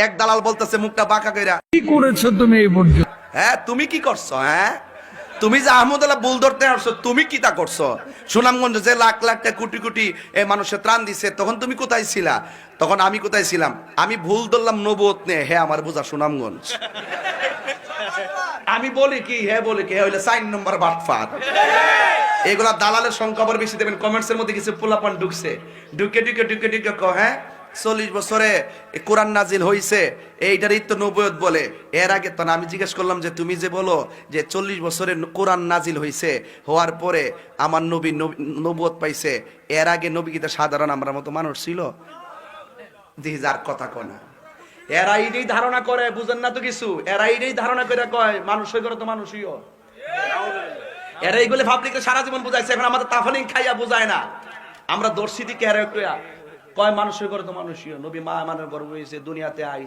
এক দালাল বলতেছে মুখটা বাঁকা কইরা, কি করেছো তুমি এই পর্যন্ত? হ্যাঁ তুমি কি করছো? হ্যাঁ তুমি যে আহমদুল্লাহ বুল ধরতে আসছো, তুমি কি তা করছো? সুনামগঞ্জে যে লাখ লাখ টাকা কোটি কোটি মানুষের ত্রাণ দিছে, তখন তুমি কোথায় ছিলা? তখন আমি কোথায় ছিলাম? আমি ভুল ধরলাম নবুয়ত নিয়ে, হ্যাঁ আমার বোঝা সুনামগঞ্জ। আমি বলি কি, হ্যাঁ বলি কি, হইলে 4 নম্বর বাটফার। এগুলা দালালের সংখ্যা আবার বেশি দেবেন। কমেন্টস এর মধ্যে কিছু পোলাপান ঢুকছে, ঢুকে ঢুকে ঢুকে ঢুকে হ্যাঁ 40 বছরে কোরআন নাজিল হইছে, এইটারই তো নবুয়ত বলে। এর আগে তো আমি জিজ্ঞেস করলাম যে তুমি যে বলো যে 40 বছরে কোরআন নাজিল হইছে, হওয়ার পরে আমার নবী নবুয়ত পাইছে, এর আগে নবী কি সাধারণ আমরা মতো মানুষ ছিল? দিহি যার কথা কনা, এরা এইটাই ধারণা করে, বুঝেন না তো কিছু। এরা এইটাই ধারণা করে কয় মানুষ হয়ে করে তো মানুষইও। এরা এইগুলো পাবলিককে সারা জীবন বুঝাইছে, এখন আমাদের তাফালিং খাইয়া বুঝায় না। আমরা দর্শিদিকে এরা একটু কয় মানুষ হয়ে করে তো মানুষইও, নবী মা মানের গর্ব হয়েছে, দুনিয়াতে আই